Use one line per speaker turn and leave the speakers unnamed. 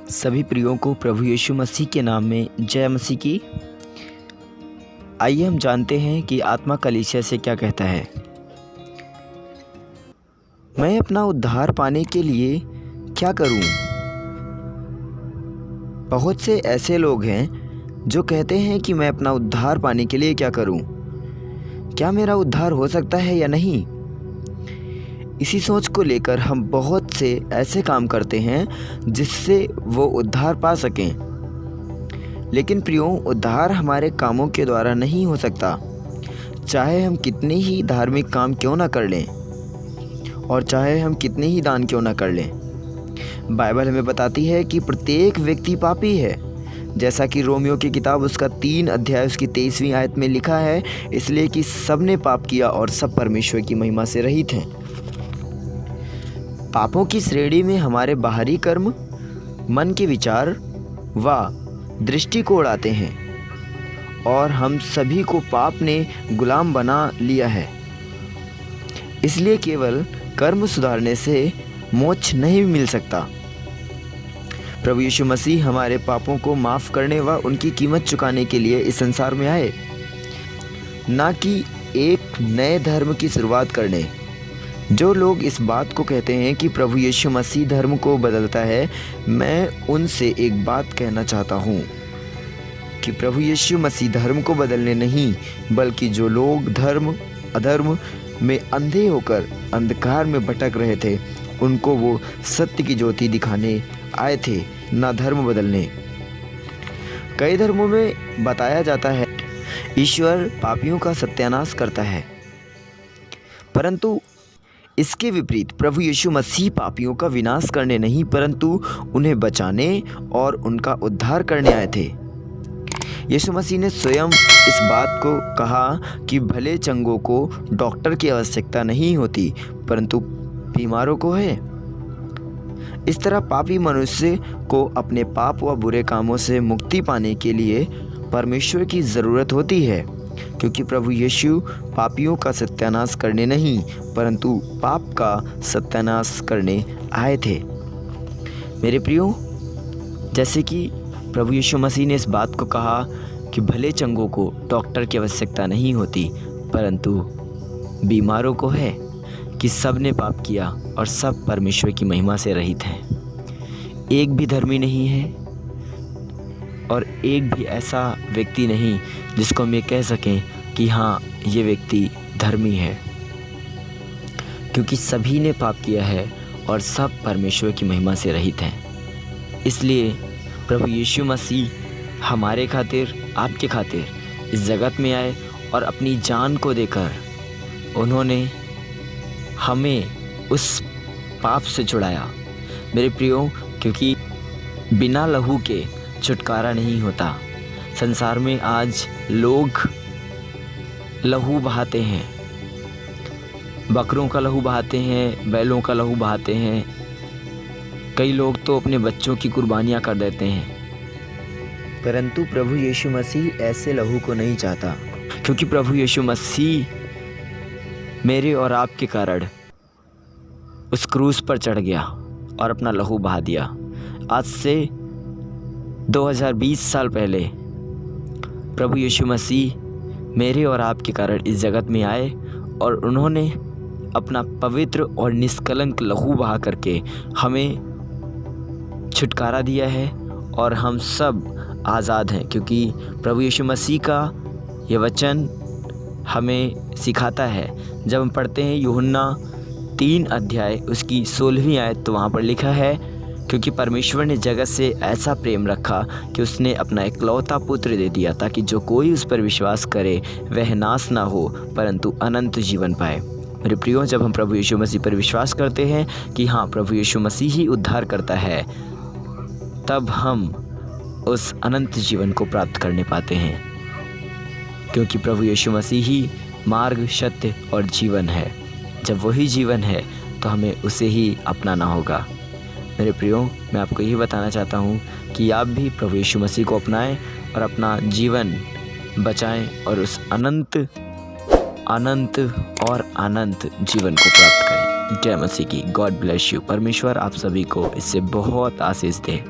सभी प्रियों को प्रभु यीशु मसीह के नाम में जय मसीह की। आइए हम जानते हैं कि आत्मा कलीसिया से क्या कहता है। मैं अपना उद्धार पाने के लिए क्या करूं? बहुत से ऐसे लोग हैं जो कहते हैं कि मैं अपना उद्धार पाने के लिए क्या करूं? क्या मेरा उद्धार हो सकता है या नहीं? इसी सोच को लेकर हम बहुत से ऐसे काम करते हैं जिससे वो उद्धार पा सकें। लेकिन प्रियों, उद्धार हमारे कामों के द्वारा नहीं हो सकता। चाहे हम कितने ही धार्मिक काम क्यों ना कर लें और चाहे हम कितने ही दान क्यों ना कर लें, बाइबल हमें बताती है कि प्रत्येक व्यक्ति पापी है। जैसा कि रोमियो की किताब उसका 3 अध्याय उसकी 23वीं आयत में लिखा है, इसलिए कि सब ने पाप किया और सब परमेश्वर की महिमा से रहित हैं। पापों की श्रेणी में हमारे बाहरी कर्म, मन के विचार व दृष्टिकोण आते हैं और हम सभी को पाप ने गुलाम बना लिया है। इसलिए केवल कर्म सुधारने से मोक्ष नहीं मिल सकता। प्रभु यीशु मसीह हमारे पापों को माफ़ करने व उनकी कीमत चुकाने के लिए इस संसार में आए, ना कि एक नए धर्म की शुरुआत करने। जो लोग इस बात को कहते हैं कि प्रभु यीशु मसीह धर्म को बदलता है, मैं उनसे एक बात कहना चाहता हूँ कि प्रभु यीशु मसीह धर्म को बदलने नहीं, बल्कि जो लोग धर्म अधर्म में अंधे होकर अंधकार में भटक रहे थे, उनको वो सत्य की ज्योति दिखाने आए थे, ना धर्म बदलने। कई धर्मों में बताया जाता है ईश्वर पापियों का सत्यानाश करता है, परंतु इसके विपरीत प्रभु यीशु मसीह पापियों का विनाश करने नहीं, परंतु उन्हें बचाने और उनका उद्धार करने आए थे। यीशु मसीह ने स्वयं इस बात को कहा कि भले चंगों को डॉक्टर की आवश्यकता नहीं होती, परंतु बीमारों को है। इस तरह पापी मनुष्य को अपने पाप व बुरे कामों से मुक्ति पाने के लिए परमेश्वर की ज़रूरत होती है, क्योंकि प्रभु यीशु पापियों का सत्यानाश करने नहीं, परंतु पाप का सत्यानाश करने आए थे। मेरे प्रियो, जैसे कि प्रभु यीशु मसीह ने इस बात को कहा कि भले चंगों को डॉक्टर की आवश्यकता नहीं होती, परंतु बीमारों को है, कि सब ने पाप किया और सब परमेश्वर की महिमा से रहित हैं। एक भी धर्मी नहीं है और एक भी ऐसा व्यक्ति नहीं जिसको हम ये कह सकें कि हाँ, ये व्यक्ति धर्मी है, क्योंकि सभी ने पाप किया है और सब परमेश्वर की महिमा से रहित हैं। इसलिए प्रभु यीशु मसीह हमारे खातिर, आपके खातिर इस जगत में आए और अपनी जान को देकर उन्होंने हमें उस पाप से छुड़ाया। मेरे प्रियो, क्योंकि बिना लहू के छुटकारा नहीं होता। संसार में आज लोग लहू बहाते हैं, बकरों का लहू बहाते हैं, बैलों का लहू बहाते हैं। कई लोग तो अपने बच्चों की कुर्बानियां कर देते हैं, परंतु प्रभु यीशु मसीह ऐसे लहू को नहीं चाहता, क्योंकि प्रभु यीशु मसीह मेरे और आपके कारण उस क्रूस पर चढ़ गया और अपना लहू बहा दिया। आज से 2020 साल पहले प्रभु यीशु मसीह मेरे और आपके कारण इस जगत में आए और उन्होंने अपना पवित्र और निष्कलंक लहू बहा करके हमें छुटकारा दिया है और हम सब आज़ाद हैं, क्योंकि प्रभु यीशु मसीह का ये वचन हमें सिखाता है। जब हम पढ़ते हैं यूहन्ना 3 अध्याय उसकी 16वीं आयत, तो वहाँ पर लिखा है, क्योंकि परमेश्वर ने जगत से ऐसा प्रेम रखा कि उसने अपना इकलौता पुत्र दे दिया, ताकि जो कोई उस पर विश्वास करे वह नाश ना हो, परंतु अनंत जीवन पाए। मेरे प्रियो, जब हम प्रभु यीशु मसीह पर विश्वास करते हैं कि हाँ, प्रभु यीशु मसीह ही उद्धार करता है, तब हम उस अनंत जीवन को प्राप्त करने पाते हैं, क्योंकि प्रभु यीशु मसीह ही मार्ग, सत्य और जीवन है। जब वही जीवन है तो हमें उसे ही अपनाना होगा। मेरे प्रियो, मैं आपको यही बताना चाहता हूँ कि आप भी प्रभु यीशु मसीह को अपनाएं और अपना जीवन बचाएं और उस अनंत और अनंत जीवन को प्राप्त करें। जय मसीह की। God bless you. परमेश्वर आप सभी को इससे बहुत आशीष दे।